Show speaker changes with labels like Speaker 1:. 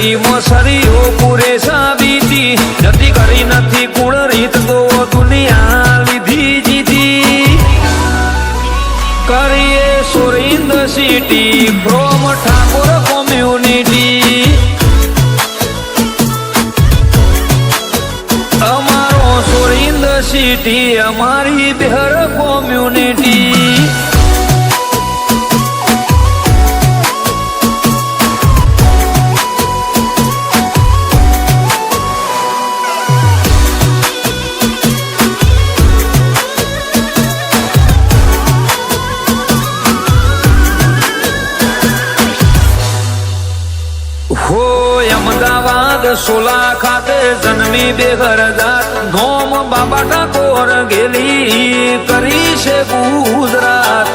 Speaker 1: જિંદગી મોસરીઓ પૂરે સાબીતી જતી કરી નથી કુળ રીત તો દુનિયા લીધી જીતી કરીએ સુરિંદ સિટી ફ્રોમ ઠાકોર કોમ્યુનિટી અમારો સુરિંદ સિટી અમારી બિહાર કોમ્યુનિટી અમદાવાદ સોલા ખાતે જન્મી બેઘર જાત નોમ બાબા ઠાકોર ગેલી કરી છે ગુજરાત